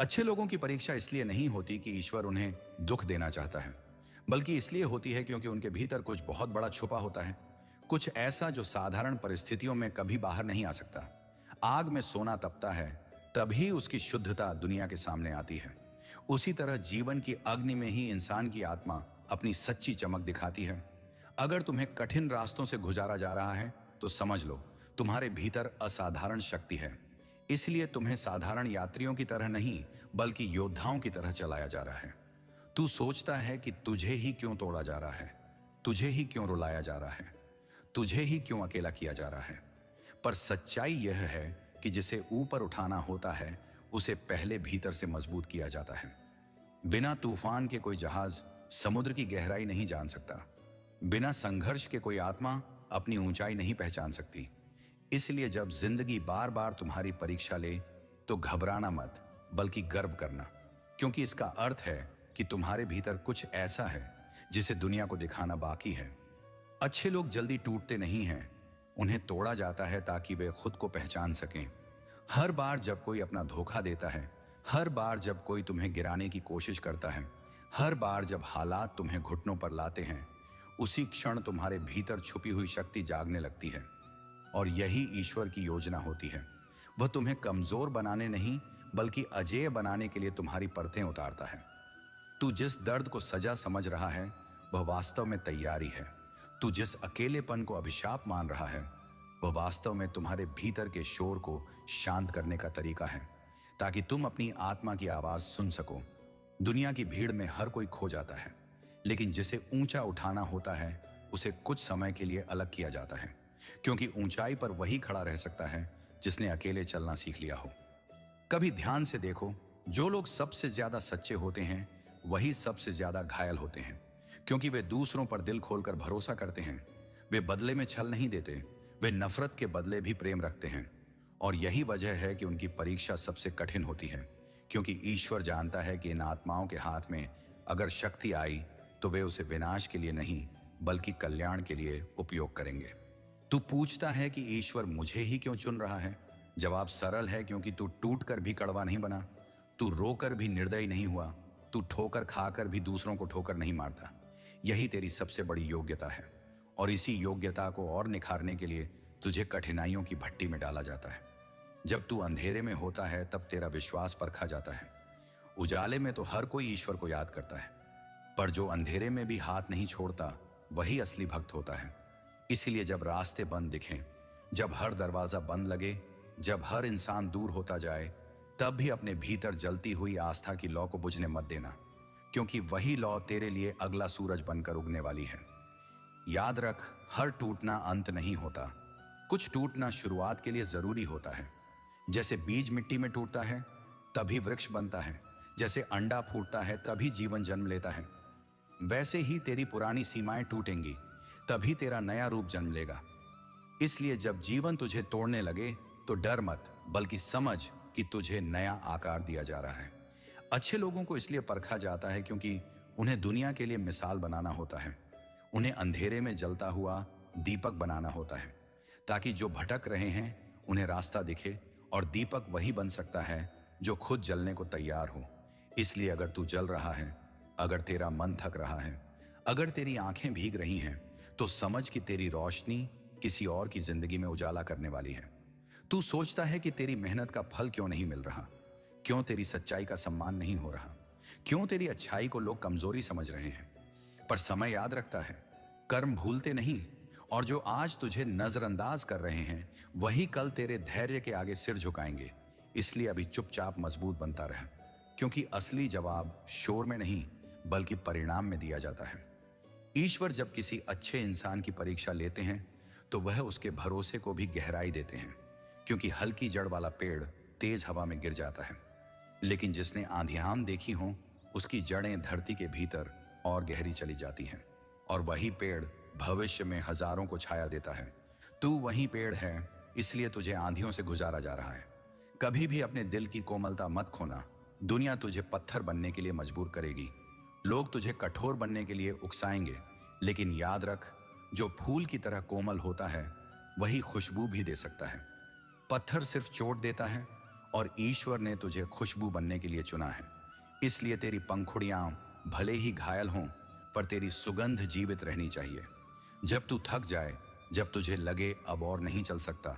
अच्छे लोगों की परीक्षा इसलिए नहीं होती कि ईश्वर उन्हें दुख देना चाहता है, बल्कि इसलिए होती है क्योंकि उनके भीतर कुछ बहुत बड़ा छुपा होता है। कुछ ऐसा जो साधारण परिस्थितियों में कभी बाहर नहीं आ सकता। आग में सोना तपता है, तभी उसकी शुद्धता दुनिया के सामने आती है। उसी तरह जीवन की अग्नि में ही इंसान की आत्मा अपनी सच्ची चमक दिखाती है। अगर तुम्हें कठिन रास्तों से गुजारा जा रहा है तो समझ लो, तुम्हारे भीतर असाधारण शक्ति है। इसलिए तुम्हें साधारण यात्रियों की तरह नहीं, बल्कि योद्धाओं की तरह चलाया जा रहा है। तू सोचता है कि तुझे ही क्यों तोड़ा जा रहा है, तुझे ही क्यों रुलाया जा रहा है, तुझे ही क्यों अकेला किया जा रहा है। पर सच्चाई यह है कि जिसे ऊपर उठाना होता है उसे पहले भीतर से मजबूत किया जाता है। बिना तूफान के कोई जहाज समुद्र की गहराई नहीं जान सकता। बिना संघर्ष के कोई आत्मा अपनी ऊंचाई नहीं पहचान सकती। इसलिए जब जिंदगी बार बार तुम्हारी परीक्षा ले तो घबराना मत, बल्कि गर्व करना, क्योंकि इसका अर्थ है कि तुम्हारे भीतर कुछ ऐसा है जिसे दुनिया को दिखाना बाकी है। अच्छे लोग जल्दी टूटते नहीं हैं, उन्हें तोड़ा जाता है ताकि वे खुद को पहचान सकें। हर बार जब कोई अपना धोखा देता है, हर बार जब कोई तुम्हें गिराने की कोशिश करता है, हर बार जब हालात तुम्हें घुटनों पर लाते हैं, उसी क्षण तुम्हारे भीतर छुपी हुई शक्ति जागने लगती है। और यही ईश्वर की योजना होती है। वह तुम्हें कमजोर बनाने नहीं, बल्कि अजेय बनाने के लिए तुम्हारी परतें उतारता है। तू जिस दर्द को सजा समझ रहा है वह वास्तव में तैयारी है। तू जिस अकेलेपन को अभिशाप मान रहा है वह वास्तव में तुम्हारे भीतर के शोर को शांत करने का तरीका है, ताकि तुम अपनी आत्मा की आवाज सुन सको। दुनिया की भीड़ में हर कोई खो जाता है, लेकिन जिसे ऊंचा उठाना होता है उसे कुछ समय के लिए अलग किया जाता है, क्योंकि ऊंचाई पर वही खड़ा रह सकता है जिसने अकेले चलना सीख लिया हो। कभी ध्यान से देखो, जो लोग सबसे ज्यादा सच्चे होते हैं वही सबसे ज्यादा घायल होते हैं, क्योंकि वे दूसरों पर दिल खोलकर भरोसा करते हैं। वे बदले में छल नहीं देते, वे नफरत के बदले भी प्रेम रखते हैं। और यही वजह है कि उनकी परीक्षा सबसे कठिन होती है, क्योंकि ईश्वर जानता है कि इन आत्माओं के हाथ में अगर शक्ति आई तो वे उसे विनाश के लिए नहीं, बल्कि कल्याण के लिए उपयोग करेंगे। तू पूछता है कि ईश्वर मुझे ही क्यों चुन रहा है। जवाब सरल है, क्योंकि तू टूट कर भी कड़वा नहीं बना, तू रोकर भी निर्दयी नहीं हुआ, तू ठोकर खाकर भी दूसरों को ठोकर नहीं मारता। यही तेरी सबसे बड़ी योग्यता है, और इसी योग्यता को और निखारने के लिए तुझे कठिनाइयों की भट्टी में डाला जाता है। जब तू अंधेरे में होता है तब तेरा विश्वास परखा जाता है। उजाले में तो हर कोई ईश्वर को याद करता है, पर जो अंधेरे में भी हाथ नहीं छोड़ता वही असली भक्त होता है। इसीलिए जब रास्ते बंद दिखें, जब हर दरवाजा बंद लगे, जब हर इंसान दूर होता जाए, तब भी अपने भीतर जलती हुई आस्था की लौ को बुझने मत देना, क्योंकि वही लौ तेरे लिए अगला सूरज बनकर उगने वाली है। याद रख, हर टूटना अंत नहीं होता, कुछ टूटना शुरुआत के लिए जरूरी होता है। जैसे बीज मिट्टी में टूटता है तभी वृक्ष बनता है, जैसे अंडा फूटता है तभी जीवन जन्म लेता है, वैसे ही तेरी पुरानी सीमाएं टूटेंगी तभी तेरा नया रूप जन्म लेगा। इसलिए जब जीवन तुझे तोड़ने लगे तो डर मत, बल्कि समझ कि तुझे नया आकार दिया जा रहा है। अच्छे लोगों को इसलिए परखा जाता है क्योंकि उन्हें दुनिया के लिए मिसाल बनाना होता है। उन्हें अंधेरे में जलता हुआ दीपक बनाना होता है, ताकि जो भटक रहे हैं उन्हें रास्ता दिखे, और दीपक वही बन सकता है जो खुद जलने को तैयार हो। इसलिए अगर तू जल रहा है, अगर तेरा मन थक रहा है, अगर तेरी आंखें भीग रही हैं, तो समझ कि तेरी रोशनी किसी और की जिंदगी में उजाला करने वाली है। तू सोचता है कि तेरी मेहनत का फल क्यों नहीं मिल रहा, क्यों तेरी सच्चाई का सम्मान नहीं हो रहा, क्यों तेरी अच्छाई को लोग कमजोरी समझ रहे हैं। पर समय याद रखता है, कर्म भूलते नहीं, और जो आज तुझे नजरअंदाज कर रहे हैं वही कल तेरे धैर्य के आगे सिर झुकाएंगे। इसलिए अभी चुपचाप मजबूत बनता रह, क्योंकि असली जवाब शोर में नहीं, बल्कि परिणाम में दिया जाता है। ईश्वर जब किसी अच्छे इंसान की परीक्षा लेते हैं तो वह उसके भरोसे को भी गहराई देते हैं, क्योंकि हल्की जड़ वाला पेड़ तेज हवा में गिर जाता है, लेकिन जिसने आंधियां देखी हों उसकी जड़ें धरती के भीतर और गहरी चली जाती हैं, और वही पेड़ भविष्य में हजारों को छाया देता है। तू वही पेड़ है, इसलिए तुझे आंधियों से गुजारा जा रहा है। कभी भी अपने दिल की कोमलता मत खोना। दुनिया तुझे पत्थर बनने के लिए मजबूर करेगी, लोग तुझे कठोर बनने के लिए उकसाएंगे, लेकिन याद रख, जो फूल की तरह कोमल होता है वही खुशबू भी दे सकता है। पत्थर सिर्फ चोट देता है और ईश्वर ने तुझे खुशबू बनने के लिए चुना है। इसलिए तेरी पंखुड़ियां भले ही घायल हों, पर तेरी सुगंध जीवित रहनी चाहिए। जब तू थक जाए, जब तुझे लगे अब और नहीं चल सकता,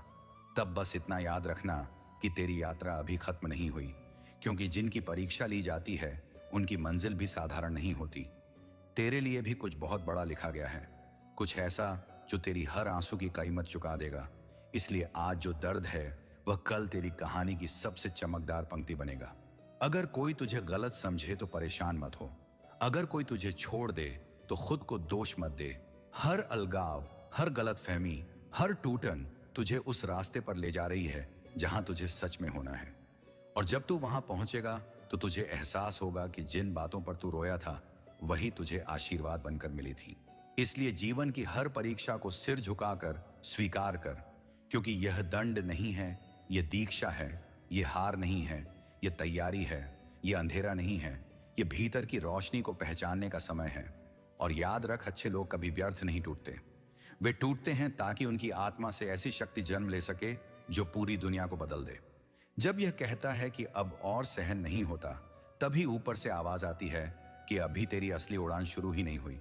तब बस इतना याद रखना कि तेरी यात्रा अभी खत्म नहीं हुई, क्योंकि जिनकी परीक्षा ली जाती है उनकी मंजिल भी साधारण नहीं होती। तेरे लिए भी कुछ बहुत बड़ा लिखा गया है, कुछ ऐसा जो तेरी हर आंसू की कीमत चुका देगा। इसलिए आज जो दर्द है वह कल तेरी कहानी की सबसे चमकदार पंक्ति बनेगा। अगर कोई तुझे गलत समझे तो परेशान मत हो। अगर कोई तुझे छोड़ दे तो खुद को दोष मत दे। हर अलगाव, हर गलतफहमी, हर टूटन तुझे उस रास्ते पर ले जा रही है जहां तुझे सच में होना है। और जब तू वहां पहुंचेगा तो तुझे एहसास होगा कि जिन बातों पर तू रोया था वही तुझे आशीर्वाद बनकर मिली थी। इसलिए जीवन की हर परीक्षा को सिर झुकाकर स्वीकार कर, क्योंकि यह दंड नहीं है, यह दीक्षा है। यह हार नहीं है, यह तैयारी है। यह अंधेरा नहीं है, यह भीतर की रोशनी को पहचानने का समय है। और याद रख, अच्छे लोग कभी व्यर्थ नहीं टूटते। वे टूटते हैं ताकि उनकी आत्मा से ऐसी शक्ति जन्म ले सके जो पूरी दुनिया को बदल दे। जब यह कहता है कि अब और सहन नहीं होता, तभी ऊपर से आवाज आती है कि अभी तेरी असली उड़ान शुरू ही नहीं हुई।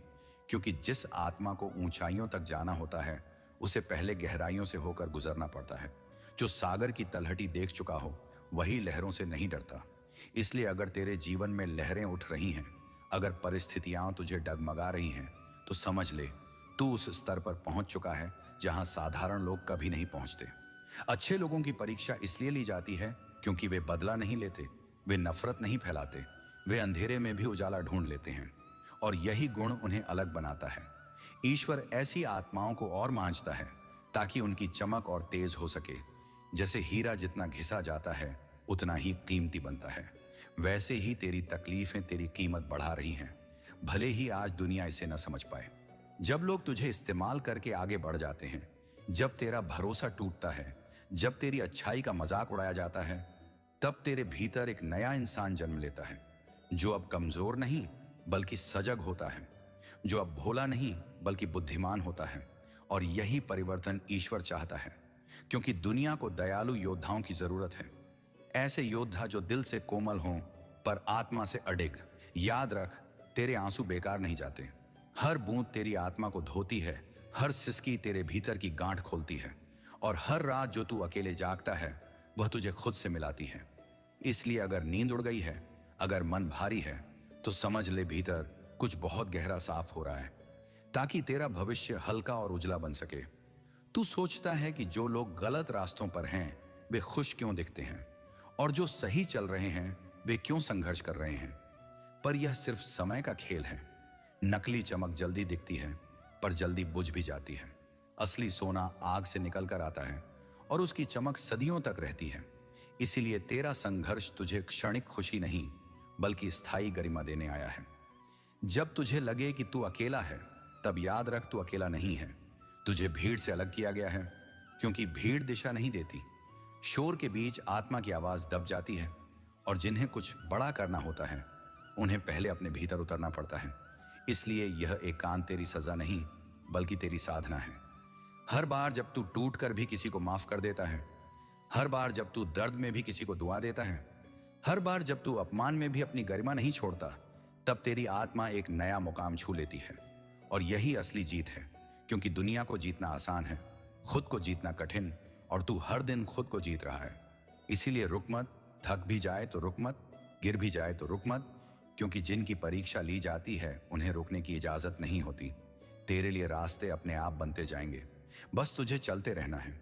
क्योंकि जिस आत्मा को ऊंचाइयों तक जाना होता है उसे पहले गहराइयों से होकर गुजरना पड़ता है। जो सागर की तलहटी देख चुका हो वही लहरों से नहीं डरता। इसलिए अगर तेरे जीवन में लहरें उठ रही हैं, अगर परिस्थितियां तुझे डगमगा रही हैं, तो समझ ले तू उस स्तर पर पहुंच चुका है जहां साधारण लोग कभी नहीं पहुंचते। अच्छे लोगों की परीक्षा इसलिए ली जाती है क्योंकि वे बदला नहीं लेते, वे नफरत नहीं फैलाते, वे अंधेरे में भी उजाला ढूंढ लेते हैं। और यही गुण उन्हें अलग बनाता है। ईश्वर ऐसी आत्माओं को और मांझता है ताकि उनकी चमक और तेज हो सके। जैसे हीरा जितना घिसा जाता है उतना ही कीमती बनता है, वैसे ही तेरी तकलीफें तेरी कीमत बढ़ा रही हैं, भले ही आज दुनिया इसे न समझ पाए। जब लोग तुझे इस्तेमाल करके आगे बढ़ जाते हैं, जब तेरा भरोसा टूटता है, जब तेरी अच्छाई का मजाक उड़ाया जाता है, तब तेरे भीतर एक नया इंसान जन्म लेता है, जो अब कमजोर नहीं बल्कि सजग होता है, जो अब भोला नहीं बल्कि बुद्धिमान होता है। और यही परिवर्तन ईश्वर चाहता है, क्योंकि दुनिया को दयालु योद्धाओं की जरूरत है। ऐसे योद्धा जो दिल से कोमल हों पर आत्मा से अडिग। याद रख, तेरे आंसू बेकार नहीं जाते। हर बूंद तेरी आत्मा को धोती है, हर सिसकी तेरे भीतर की गांठ खोलती है, और हर रात जो तू अकेले जागता है वह तुझे खुद से मिलाती है। इसलिए अगर नींद उड़ गई है, अगर मन भारी है, तो समझ ले भीतर कुछ बहुत गहरा साफ हो रहा है, ताकि तेरा भविष्य हल्का और उजला बन सके। तू सोचता है कि जो लोग गलत रास्तों पर हैं वे खुश क्यों दिखते हैं, और जो सही चल रहे हैं वे क्यों संघर्ष कर रहे हैं। पर यह सिर्फ समय का खेल है। नकली चमक जल्दी दिखती है पर जल्दी बुझ भी जाती है। असली सोना आग से निकल कर आता है और उसकी चमक सदियों तक रहती है। इसीलिए तेरा संघर्ष तुझे क्षणिक खुशी नहीं बल्कि स्थायी गरिमा देने आया है। जब तुझे लगे कि तू अकेला है, तब याद रख तू अकेला नहीं है। तुझे भीड़ से अलग किया गया है, क्योंकि भीड़ दिशा नहीं देती। शोर के बीच आत्मा की आवाज दब जाती है, और जिन्हें कुछ बड़ा करना होता है उन्हें पहले अपने भीतर उतरना पड़ता है। इसलिए यह एकांत तेरी सजा नहीं बल्कि तेरी साधना है। हर बार जब तू टूट कर भी किसी को माफ कर देता है, हर बार जब तू दर्द में भी किसी को दुआ देता है, हर बार जब तू अपमान में भी अपनी गरिमा नहीं छोड़ता, तब तेरी आत्मा एक नया मुकाम छू लेती है। और यही असली जीत है, क्योंकि दुनिया को जीतना आसान है, खुद को जीतना कठिन, और तू हर दिन खुद को जीत रहा है। इसीलिए रुक मत, थक भी जाए तो रुक मत, गिर भी जाए तो रुक मत, क्योंकि जिनकी परीक्षा ली जाती है उन्हें रोकने की इजाजत नहीं होती। तेरे लिए रास्ते अपने आप बनते जाएंगे, बस तुझे चलते रहना है।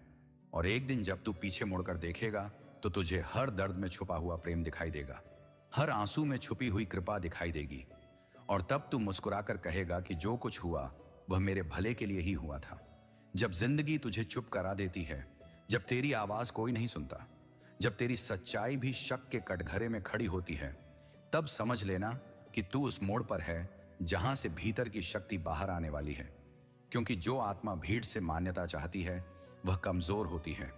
और एक दिन जब तू पीछे मुड़कर देखेगा तो तुझे हर दर्द में छुपा हुआ प्रेम दिखाई देगा, हर आंसू में छुपी हुई कृपा दिखाई देगी। और तब तू मुस्कुराकर कहेगा कि जो कुछ हुआ वह मेरे भले के लिए ही हुआ था। जब जिंदगी तुझे चुप करा देती है, जब तेरी आवाज कोई नहीं सुनता, जब तेरी सच्चाई भी शक के कटघरे में खड़ी होती है, तब समझ लेना कि तू उस मोड़ पर है जहां से भीतर की शक्ति बाहर आने वाली है। क्योंकि जो आत्मा भीड़ से मान्यता चाहती है वह कमजोर होती है,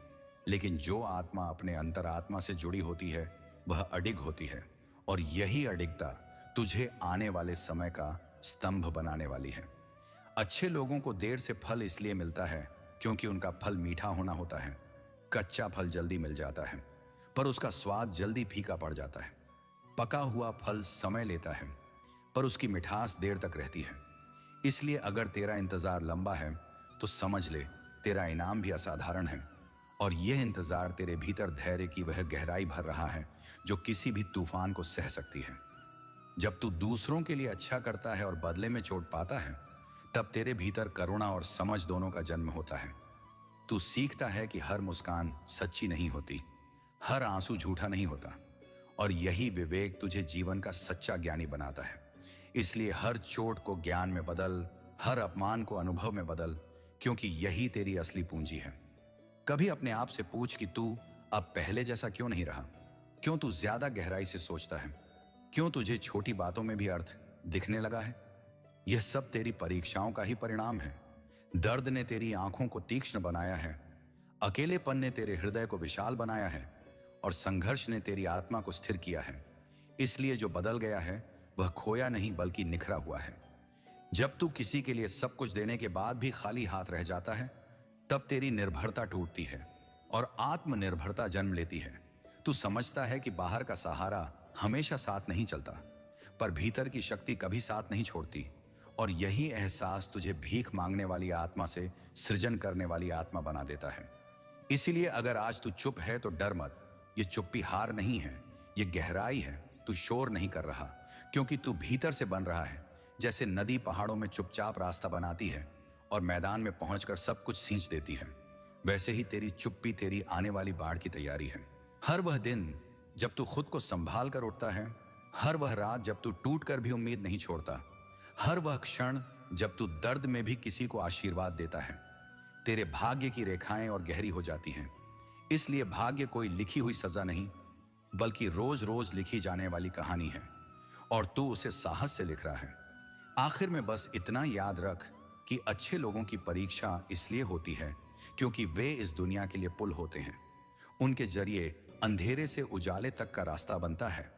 लेकिन जो आत्मा अपने अंतरात्मा से जुड़ी होती है वह अडिग होती है। और यही अडिगता तुझे आने वाले समय का स्तंभ बनाने वाली है। अच्छे लोगों को देर से फल इसलिए मिलता है क्योंकि उनका फल मीठा होना होता है। कच्चा फल जल्दी मिल जाता है, पर उसका स्वाद जल्दी फीका पड़ जाता है। पका हुआ फल समय लेता है, पर उसकी मिठास देर तक रहती है। इसलिए अगर तेरा इंतजार लंबा है तो समझ ले तेरा इनाम भी असाधारण है। और यह इंतजार तेरे भीतर धैर्य की वह गहराई भर रहा है जो किसी भी तूफान को सह सकती है। जब तू दूसरों के लिए अच्छा करता है और बदले में चोट पाता है, तब तेरे भीतर करुणा और समझ दोनों का जन्म होता है। तू सीखता है कि हर मुस्कान सच्ची नहीं होती, हर आंसू झूठा नहीं होता, और यही विवेक तुझे जीवन का सच्चा ज्ञानी बनाता है। इसलिए हर चोट को ज्ञान में बदल, हर अपमान को अनुभव में बदल, क्योंकि यही तेरी असली पूंजी है। कभी अपने आप से पूछ कि तू अब पहले जैसा क्यों नहीं रहा? क्यों तू ज्यादा गहराई से सोचता है? क्यों तुझे छोटी बातों में भी अर्थ दिखने लगा है? यह सब तेरी परीक्षाओं का ही परिणाम है। दर्द ने तेरी आंखों को तीक्ष्ण बनाया है, अकेलेपन ने तेरे हृदय को विशाल बनाया है, और संघर्ष ने तेरी आत्मा को स्थिर किया है। इसलिए जो बदल गया है वह खोया नहीं बल्कि निखरा हुआ है। जब तू किसी के लिए सब कुछ देने के बाद भी खाली हाथ रह जाता है, तब तेरी निर्भरता टूटती है और आत्मनिर्भरता जन्म लेती है। तू समझता है कि बाहर का सहारा हमेशा साथ नहीं चलता, पर भीतर की शक्ति कभी साथ नहीं छोड़ती। और यही एहसास तुझे भीख मांगने वाली आत्मा से सृजन करने वाली आत्मा बना देता है। इसीलिए अगर आज तू चुप है तो डर मत। ये चुप्पी हार नहीं है, ये गहराई है। तू शोर नहीं कर रहा, क्योंकि तू भीतर से बन रहा है। जैसे नदी पहाड़ों में चुपचाप रास्ता बनाती है और मैदान में पहुंचकर सब कुछ सींच देती है, वैसे ही तेरी चुप्पी तेरी आने वाली बाढ़ की तैयारी है। हर वह दिन जब तू खुद को संभाल कर उठता है, हर वह रात जब तू टूट कर भी उम्मीद नहीं छोड़ता, हर वह क्षण जब तू दर्द में भी किसी को आशीर्वाद देता है, तेरे भाग्य की रेखाएं और गहरी हो जाती हैं। इसलिए भाग्य कोई लिखी हुई सजा नहीं, बल्कि रोज रोज लिखी जाने वाली कहानी है, और तू उसे साहस से लिख रहा है। आखिर में बस इतना याद रख कि अच्छे लोगों की परीक्षा इसलिए होती है क्योंकि वे इस दुनिया के लिए पुल होते हैं। उनके जरिए अंधेरे से उजाले तक का रास्ता बनता है,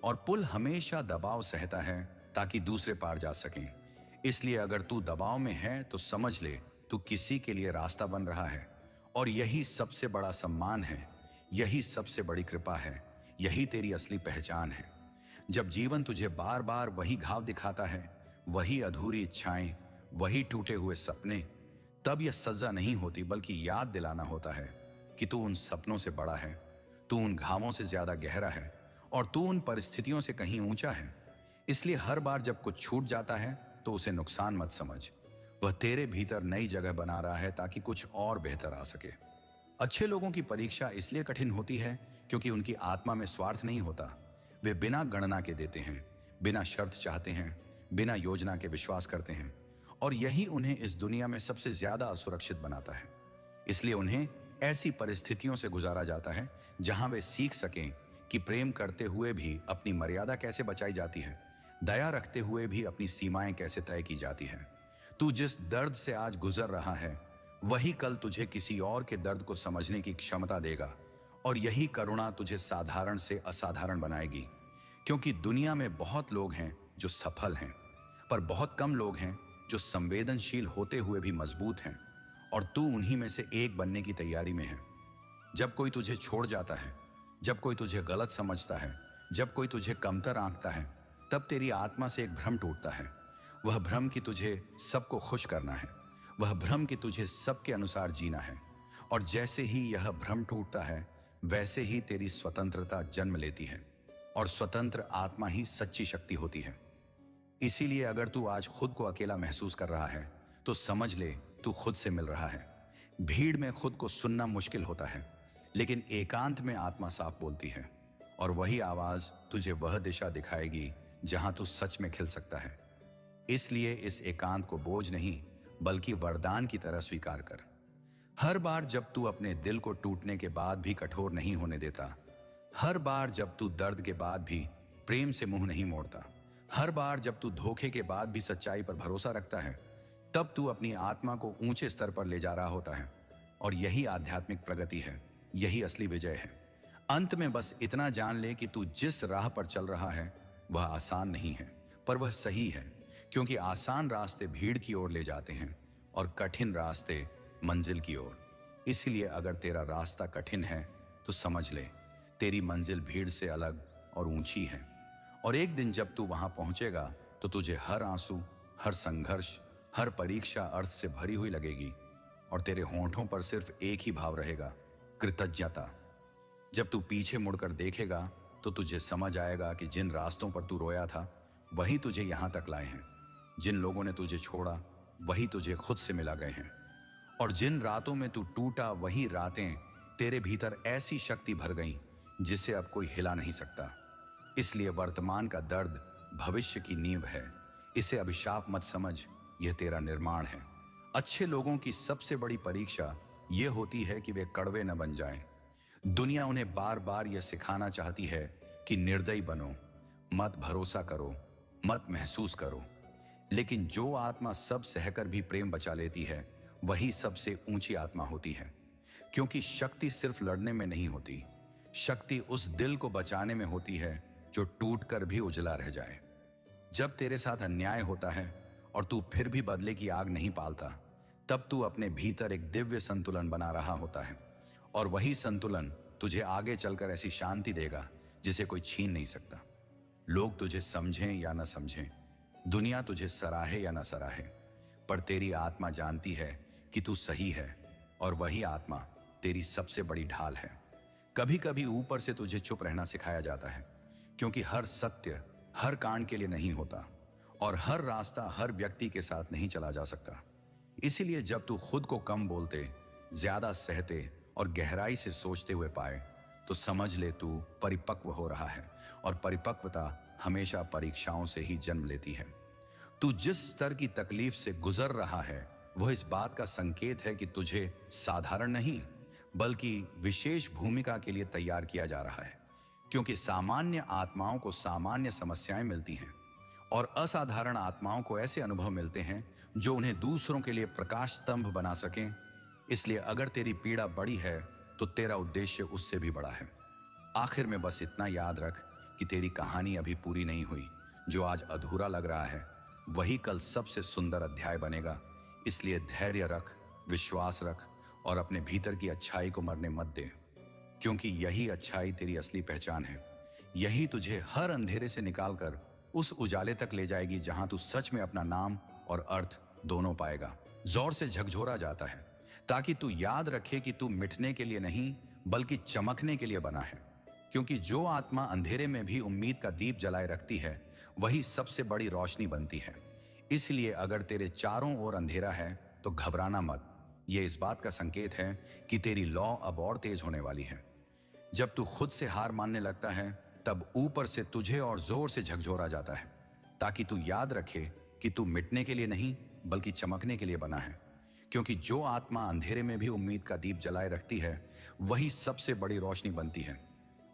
और पुल हमेशा दबाव सहता है ताकि दूसरे पार जा सकें। इसलिए अगर तू दबाव में है तो समझ ले तू किसी के लिए रास्ता बन रहा है, और यही सबसे बड़ा सम्मान है, यही सबसे बड़ी कृपा है, यही तेरी असली पहचान है। जब जीवन तुझे बार बार वही घाव दिखाता है, वही अधूरी इच्छाएं, वही टूटे हुए सपने, तब यह सजा नहीं होती बल्कि याद दिलाना होता है कि तू उन सपनों से बड़ा है, तू उन घावों से ज्यादा गहरा है, और तू उन परिस्थितियों से कहीं ऊंचा है। इसलिए हर बार जब कुछ छूट जाता है तो उसे नुकसान मत समझ, वह तेरे भीतर नई जगह बना रहा है ताकि कुछ और बेहतर आ सके। अच्छे लोगों की परीक्षा इसलिए कठिन होती है क्योंकि उनकी आत्मा में स्वार्थ नहीं होता। वे बिना गणना के देते हैं, बिना शर्त चाहते हैं, बिना योजना के विश्वास करते हैं, और यही उन्हें इस दुनिया में सबसे ज्यादा असुरक्षित बनाता है। इसलिए उन्हें ऐसी परिस्थितियों से गुजारा जाता है जहां वे सीख सकें कि प्रेम करते हुए भी अपनी मर्यादा कैसे बचाई जाती है, दया रखते हुए भी अपनी सीमाएं कैसे तय की जाती हैं। तू जिस दर्द से आज गुजर रहा है, वही कल तुझे किसी और के दर्द को समझने की क्षमता देगा, और यही करुणा तुझे साधारण से असाधारण बनाएगी। क्योंकि दुनिया में बहुत लोग हैं जो सफल हैं, पर बहुत कम लोग हैं जो संवेदनशील होते हुए भी मजबूत हैं, और तू उन्हीं में से एक बनने की तैयारी में है। जब कोई तुझे छोड़ जाता है, जब कोई तुझे गलत समझता है, जब कोई तुझे कमतर आंकता है, तब तेरी आत्मा से एक भ्रम टूटता है। वह भ्रम कि तुझे सबको खुश करना है, वह भ्रम कि तुझे सबके अनुसार जीना है। और जैसे ही यह भ्रम टूटता है, वैसे ही तेरी स्वतंत्रता जन्म लेती है, और स्वतंत्र आत्मा ही सच्ची शक्ति होती है। इसीलिए अगर तू आज खुद को अकेला महसूस कर रहा है तो समझ ले तू खुद से मिल रहा है। भीड़ में खुद को सुनना मुश्किल होता है, लेकिन एकांत में आत्मा साफ बोलती है, और वही आवाज तुझे वह दिशा दिखाएगी जहां तू सच में खिल सकता है। इसलिए इस एकांत को बोझ नहीं बल्कि वरदान की तरह स्वीकार कर। हर बार जब तू अपने दिल को टूटने के बाद भी कठोर नहीं होने देता, हर बार जब तू दर्द के बाद भी प्रेम से मुंह नहीं मोड़ता, हर बार जब तू धोखे के बाद भी सच्चाई पर भरोसा रखता है, तब तू अपनी आत्मा को ऊंचे स्तर पर ले जा रहा होता है। और यही आध्यात्मिक प्रगति है, यही असली विजय है। अंत में बस इतना जान ले कि तू जिस राह पर चल रहा है वह आसान नहीं है, पर वह सही है, क्योंकि आसान रास्ते भीड़ की ओर ले जाते हैं और कठिन रास्ते मंजिल की ओर। इसलिए अगर तेरा रास्ता कठिन है तो समझ ले तेरी मंजिल भीड़ से अलग और ऊंची है, और एक दिन जब तू वहां पहुंचेगा तो तुझे हर आंसू, हर संघर्ष, हर परीक्षा अर्थ से भरी हुई लगेगी, और तेरे होंठों पर सिर्फ एक ही भाव रहेगा, कृतज्ञता। जब तू पीछे मुड़कर देखेगा तो तुझे समझ आएगा कि जिन रास्तों पर तू रोया था वही तुझे यहां तक लाए हैं। जिन लोगों ने तुझे छोड़ा वही तुझे खुद से मिला गए हैं। और जिन रातों में तू टूटा वही रातें तेरे भीतर ऐसी शक्ति भर गईं जिसे अब कोई हिला नहीं सकता। इसलिए वर्तमान का दर्द भविष्य की नींव है। इसे अभिशाप मत समझ, यह तेरा निर्माण है। अच्छे लोगों की सबसे बड़ी परीक्षा यह होती है कि वे कड़वे न बन जाएं। दुनिया उन्हें बार बार यह सिखाना चाहती है कि निर्दयी बनो, मत भरोसा करो, मत महसूस करो। लेकिन जो आत्मा सब सहकर भी प्रेम बचा लेती है वही सबसे ऊंची आत्मा होती है। क्योंकि शक्ति सिर्फ लड़ने में नहीं होती, शक्ति उस दिल को बचाने में होती है जो टूटकर भी उजला रह जाए। जब तेरे साथ अन्याय होता है और तू फिर भी बदले की आग नहीं पालता, तब तू अपने भीतर एक दिव्य संतुलन बना रहा होता है, और वही संतुलन तुझे आगे चलकर ऐसी शांति देगा जिसे कोई छीन नहीं सकता। लोग तुझे समझें या न समझें, दुनिया तुझे सराहे या न सराहे, पर तेरी आत्मा जानती है कि तू सही है, और वही आत्मा तेरी सबसे बड़ी ढाल है। कभी कभी ऊपर से तुझे चुप रहना सिखाया जाता है, क्योंकि हर सत्य हर कांड के लिए नहीं होता, और हर रास्ता हर व्यक्ति के साथ नहीं चला जा सकता। इसीलिए जब तू खुद को कम बोलते, ज्यादा सहते और गहराई से सोचते हुए पाए, तो समझ ले तू परिपक्व हो रहा है, और परिपक्वता हमेशा परीक्षाओं से ही जन्म लेती है। तू जिस स्तर की तकलीफ से गुजर रहा है वह इस बात का संकेत है कि तुझे साधारण नहीं बल्कि विशेष भूमिका के लिए तैयार किया जा रहा है। क्योंकि सामान्य आत्माओं को सामान्य समस्याएं मिलती हैं, और असाधारण आत्माओं को ऐसे अनुभव मिलते हैं जो उन्हें दूसरों के लिए प्रकाश स्तंभ बना सकें। इसलिए अगर तेरी पीड़ा बड़ी है तो तेरा उद्देश्य उससे भी बड़ा है। आखिर में बस इतना याद रख कि तेरी कहानी अभी पूरी नहीं हुई। जो आज अधूरा लग रहा है वही कल सबसे सुंदर अध्याय बनेगा। इसलिए धैर्य रख, विश्वास रख, और अपने भीतर की अच्छाई को मरने मत दे, क्योंकि यही अच्छाई तेरी असली पहचान है। यही तुझे हर अंधेरे से निकालकर उस उजाले तक ले जाएगी जहां तू सच में अपना नाम और अर्थ दोनों पाएगा। जोर से झकझोरा जाता है ताकि तू याद रखे कि तू मिटने के लिए नहीं बल्कि चमकने के लिए बना है। क्योंकि जो आत्मा अंधेरे में भी उम्मीद का दीप जलाए रखती है वही सबसे बड़ी रोशनी बनती है। इसलिए अगर तेरे चारों ओर अंधेरा है तो घबराना मत। यह इस बात का संकेत है कि तेरी लौ अब और तेज होने वाली है। जब तू खुद से हार मानने लगता है तब ऊपर से तुझे और जोर से झकझोरा जाता है, ताकि तू याद रखे कि तू मिटने के लिए नहीं बल्कि चमकने के लिए बना है। क्योंकि जो आत्मा अंधेरे में भी उम्मीद का दीप जलाए रखती है वही सबसे बड़ी रोशनी बनती है।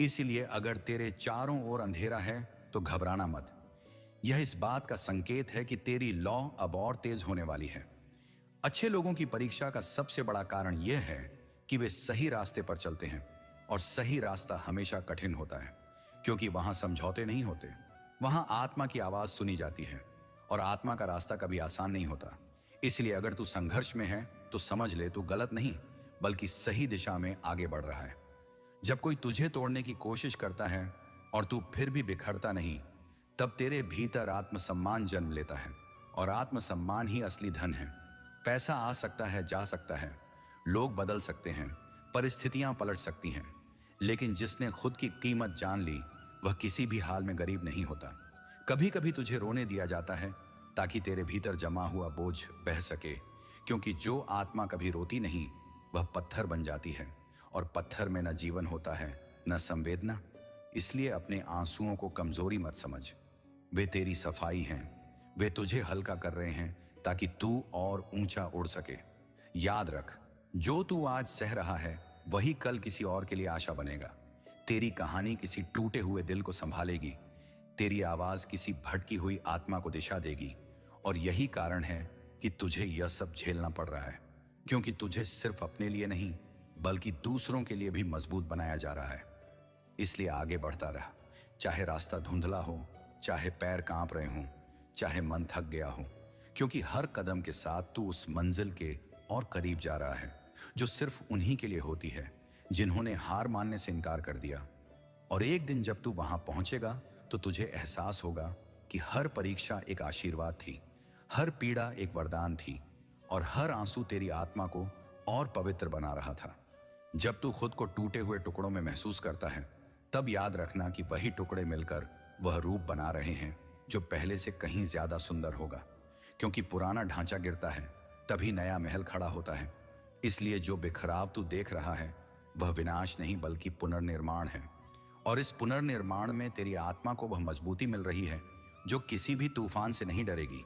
इसीलिए अगर तेरे चारों ओर अंधेरा है तो घबराना मत। यह इस बात का संकेत है कि तेरी लौ अब और तेज होने वाली है। अच्छे लोगों की परीक्षा का सबसे बड़ा कारण यह है कि वे सही रास्ते पर चलते हैं, और सही रास्ता हमेशा कठिन होता है, क्योंकि वहां समझौते नहीं होते। वहां आत्मा की आवाज सुनी जाती है, और आत्मा का रास्ता कभी आसान नहीं होता। इसलिए अगर तू संघर्ष में है तो समझ ले तू गलत नहीं बल्कि सही दिशा में आगे बढ़ रहा है। जब कोई तुझे तोड़ने की कोशिश करता है और तू फिर भी बिखरता नहीं, तब तेरे भीतर आत्मसम्मान जन्म लेता है, और आत्मसम्मान ही असली धन है। पैसा आ सकता है, जा सकता है, लोग बदल सकते हैं, परिस्थितियां पलट सकती हैं, लेकिन जिसने खुद की कीमत जान ली वह किसी भी हाल में गरीब नहीं होता। कभी कभी तुझे रोने दिया जाता है ताकि तेरे भीतर जमा हुआ बोझ बह सके, क्योंकि जो आत्मा कभी रोती नहीं वह पत्थर बन जाती है, और पत्थर में न जीवन होता है न संवेदना। इसलिए अपने आंसुओं को कमजोरी मत समझ, वे तेरी सफाई हैं। वे तुझे हल्का कर रहे हैं ताकि तू और ऊंचा उड़ सके। याद रख, जो तू आज सह रहा है वही कल किसी और के लिए आशा बनेगा। तेरी कहानी किसी टूटे हुए दिल को संभालेगी, तेरी आवाज किसी भटकी हुई आत्मा को दिशा देगी। और यही कारण है कि तुझे यह सब झेलना पड़ रहा है, क्योंकि तुझे सिर्फ अपने लिए नहीं बल्कि दूसरों के लिए भी मजबूत बनाया जा रहा है। इसलिए आगे बढ़ता रहा, चाहे रास्ता धुंधला हो, चाहे पैर कांप रहे हों, चाहे मन थक गया हो, क्योंकि हर कदम के साथ तू उस मंजिल के और करीब जा रहा है जो सिर्फ उन्हीं के लिए होती है जिन्होंने हार मानने से इनकार कर दिया। और एक दिन जब तू वहां पहुंचेगा तो तुझे एहसास होगा कि हर परीक्षा एक आशीर्वाद थी, हर पीड़ा एक वरदान थी और हर आंसू तेरी आत्मा को और पवित्र बना रहा था। जब तू खुद को टूटे हुए टुकड़ों में महसूस करता है, तब याद रखना कि वही टुकड़े मिलकर वह रूप बना रहे हैं जो पहले से कहीं ज्यादा सुंदर होगा। क्योंकि पुराना ढांचा गिरता है तभी नया महल खड़ा होता है। इसलिए जो बिखराव तू देख रहा है वह विनाश नहीं बल्कि पुनर्निर्माण है। और इस पुनर्निर्माण में तेरी आत्मा को वह मजबूती मिल रही है जो किसी भी तूफान से नहीं डरेगी।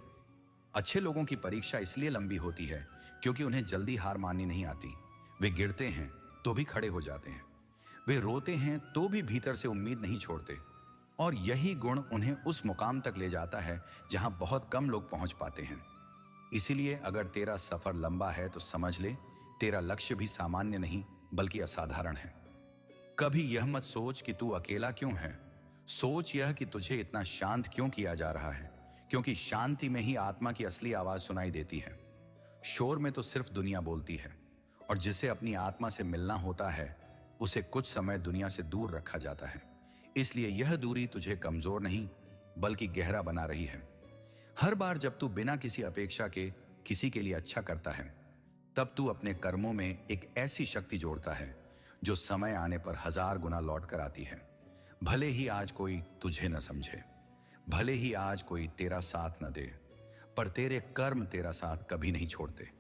अच्छे लोगों की परीक्षा इसलिए लंबी होती है क्योंकि उन्हें जल्दी हार माननी नहीं आती। वे गिरते हैं तो भी खड़े हो जाते हैं, वे रोते हैं तो भी भीतर से उम्मीद नहीं छोड़ते। और यही गुण उन्हें उस मुकाम तक ले जाता है जहां बहुत कम लोग पहुंच पाते हैं। इसीलिए अगर तेरा सफर लंबा है तो समझ ले, तेरा लक्ष्य भी सामान्य नहीं बल्कि असाधारण है। कभी यह मत सोच कि तू अकेला क्यों है, सोच यह कि तुझे इतना शांत क्यों किया जा रहा है। क्योंकि शांति में ही आत्मा की असली आवाज सुनाई देती है। शोर में तो सिर्फ दुनिया बोलती है, और जिसे अपनी आत्मा से मिलना होता है उसे कुछ समय दुनिया से दूर रखा जाता है। इसलिए यह दूरी तुझे कमजोर नहीं बल्कि गहरा बना रही है। हर बार जब तू बिना किसी अपेक्षा के किसी के लिए अच्छा करता है, तब तू अपने कर्मों में एक ऐसी शक्ति जोड़ता है जो समय आने पर 1000 गुना लौट कर आती है। भले ही आज कोई तुझे न समझे, भले ही आज कोई तेरा साथ न दे, पर तेरे कर्म तेरा साथ कभी नहीं छोड़ते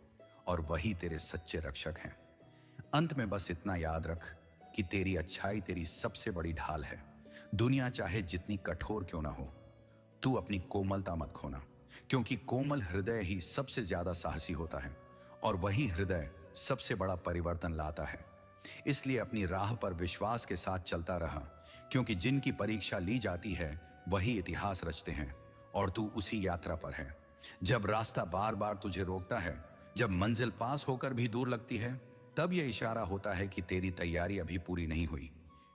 और वही तेरे सच्चे रक्षक हैं। अंत में बस इतना याद रख कि तेरी अच्छाई तेरी सबसे बड़ी ढाल है। दुनिया चाहे जितनी कठोर क्यों ना हो, तू अपनी कोमलता मत खोना। क्योंकि कोमल हृदय ही सबसे ज्यादा साहसी होता है और वही हृदय सबसे बड़ा परिवर्तन लाता है। इसलिए अपनी राह पर विश्वास के साथ चलता रहा, क्योंकि जिनकी परीक्षा ली जाती है वही इतिहास रचते हैं और तू उसी यात्रा पर है। जब रास्ता बार बार तुझे रोकता है, जब मंजिल पास होकर भी दूर लगती है, तब यह इशारा होता है कि तेरी तैयारी अभी पूरी नहीं हुई।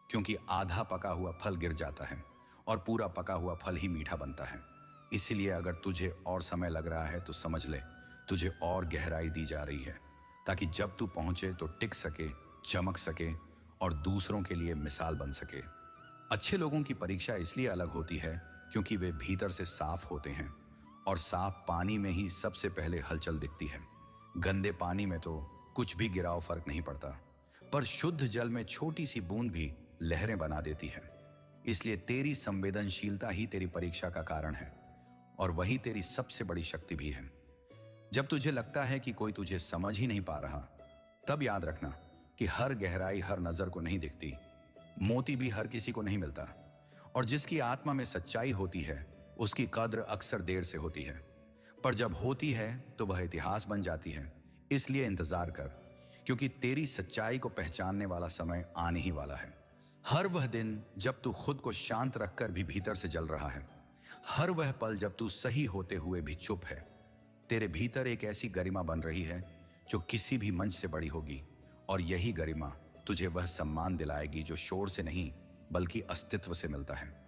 क्योंकि आधा पका हुआ फल गिर जाता है और पूरा पका हुआ फल ही मीठा बनता है। इसलिए अगर तुझे और समय लग रहा है तो समझ ले, तुझे और गहराई दी जा रही है, ताकि जब तू पहुंचे तो टिक सके, चमक सके और दूसरों के लिए मिसाल बन सके। अच्छे लोगों की परीक्षा इसलिए अलग होती है क्योंकि वे भीतर से साफ होते हैं, और साफ पानी में ही सबसे पहले हलचल दिखती है। गंदे पानी में तो कुछ भी गिराव फर्क नहीं पड़ता, पर शुद्ध जल में छोटी सी बूंद भी लहरें बना देती है। इसलिए तेरी संवेदनशीलता ही तेरी परीक्षा का कारण है और वही तेरी सबसे बड़ी शक्ति भी है। जब तुझे लगता है कि कोई तुझे समझ ही नहीं पा रहा, तब याद रखना कि हर गहराई हर नजर को नहीं दिखती, मोती भी हर किसी को नहीं मिलता, और जिसकी आत्मा में सच्चाई होती है उसकी कद्र अक्सर देर से होती है, पर जब होती है तो वह इतिहास बन जाती है। इसलिए इंतजार कर, क्योंकि तेरी सच्चाई को पहचानने वाला समय आने ही वाला है। हर वह दिन जब तू खुद को शांत रखकर भी भीतर से जल रहा है, हर वह पल जब तू सही होते हुए भी चुप है, तेरे भीतर एक ऐसी गरिमा बन रही है जो किसी भी मंच से बड़ी होगी। और यही गरिमा तुझे वह सम्मान दिलाएगी जो शोर से नहीं बल्कि अस्तित्व से मिलता है।